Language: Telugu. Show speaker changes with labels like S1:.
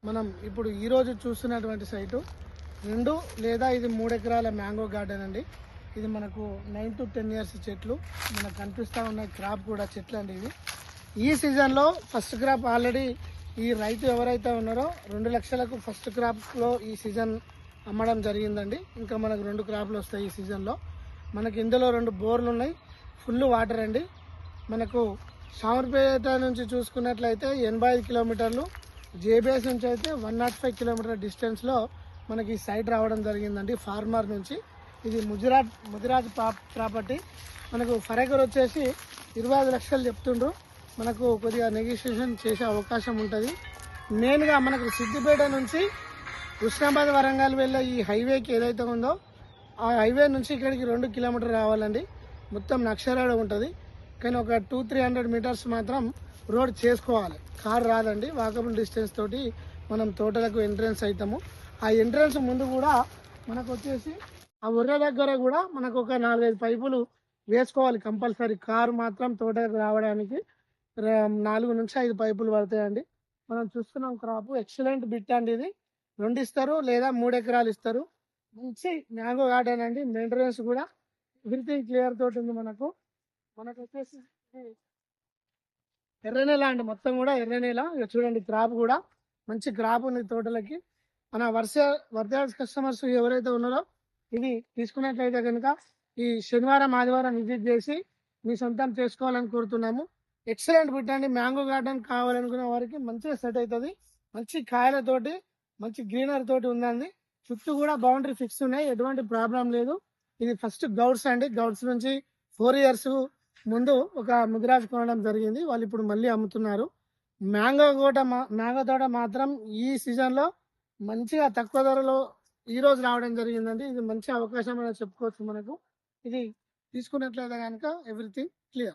S1: మనం ఇప్పుడు ఈరోజు చూస్తున్నటువంటి సైటు 2 లేదా ఇది 3 ఎకరాల మ్యాంగో గార్డెన్ అండి. ఇది మనకు 9 to 10 ఇయర్స్ చెట్లు. మనకు కనిపిస్తూ ఉన్న క్రాప్ కూడా చెట్లు అండి ఇవి. ఈ సీజన్లో ఫస్ట్ క్రాప్ ఆల్రెడీ ఈ రైతు ఎవరైతే ఉన్నారో 2 లక్షలకు ఫస్ట్ క్రాప్లో ఈ సీజన్ అమ్మడం జరిగిందండి. ఇంకా మనకు 2 క్రాప్లు వస్తాయి ఈ సీజన్లో. మనకి ఇందులో 2 బోర్లు ఉన్నాయి, ఫుల్ వాటర్ అండి. మనకు షామర్పేట నుంచి చూసుకున్నట్లయితే 85 కిలోమీటర్లు, జేబీఎస్ నుంచి అయితే 105 కిలోమీటర్ డిస్టెన్స్లో మనకి సైట్ రావడం జరిగిందండి ఫార్మర్ నుంచి. ఇది ముజిరాజ్ ప్రాపర్టీ. మనకు ఫర్ ఎకర్ వచ్చేసి 25 లక్షలు చెప్తుండ్రు. మనకు కొద్దిగా నెగోషియేషన్ చేసే అవకాశం ఉంటుంది. మెయిన్గా మనకు సిద్దిపేట నుంచి హుస్నాబాద్ వరంగల్ వెళ్ళే ఈ హైవేకి ఏదైతే ఉందో ఆ హైవే నుంచి ఇక్కడికి 2 కిలోమీటర్ రావాలండి. మొత్తం నక్షరాడు ఉంటుంది, కానీ ఒక 200-300 మీటర్స్ మాత్రం రోడ్ చేసుకోవాలి. కార్ రాదండి. వాకబుల్ డిస్టెన్స్ తోటి మనం తోటలకు ఎంట్రన్స్ అవుతాము. ఆ ఎంట్రన్స్ ముందు కూడా మనకు వచ్చేసి ఆ ఉర్ర దగ్గర కూడా మనకు ఒక 4-5 పైపులు వేసుకోవాలి కంపల్సరీ. కారు మాత్రం తోటకు రావడానికి 4 నుంచి 5 పైపులు పడతాయండి. మనం చూస్తున్నాం క్రాప్ ఎక్సలెంట్ బిట్ అండి. ఇది 2 ఇస్తారు లేదా 3 ఎకరాలు ఇస్తారు. మంచి మ్యాంగో గార్డెన్ అండి. మెయింటెనెన్స్ కూడా ఎవ్రీథింగ్ క్లియర్ తోటి ఉంది. మనకు వచ్చేసి ఎర్రనేల అండి, మొత్తం కూడా ఎర్రనేల. ఇక చూడండి క్రాప్ కూడా మంచి క్రాప్ ఉంది తోటలకి. మన వర్ష కస్టమర్స్ ఎవరైతే ఉన్నారో ఇది తీసుకున్నట్లయితే కనుక ఈ శనివారం ఆదివారం విజిట్ చేసి మీ సొంతం చేసుకోవాలని కోరుతున్నాము. ఎక్సలెంట్ బిట్ అండి. మ్యాంగో గార్డెన్ కావాలనుకునే వారికి మంచిగా సెట్ అవుతుంది. మంచి కాయలతోటి మంచి గ్రీనరీ తోటి ఉందండి. చుట్టూ కూడా బౌండరీ ఫిక్స్ ఉన్నాయి, ఎటువంటి ప్రాబ్లం లేదు. ఇది ఫస్ట్ గౌడ్స్ అండి. గౌడ్స్ నుంచి 4 ఇయర్స్ ముందు ఒక ముదిరాజ్ కొనడం జరిగింది. వాళ్ళు ఇప్పుడు మళ్ళీ అమ్ముతున్నారు. మ్యాంగో తోట మాత్రం ఈ సీజన్లో మంచిగా తక్కువ ధరలో ఈ రోజు రావడం జరిగిందండి. ఇది మంచి అవకాశం అని చెప్పుకోవచ్చు. మనకు ఇది తీసుకున్నట్లయితే కనుక ఎవ్రీథింగ్ క్లియర్.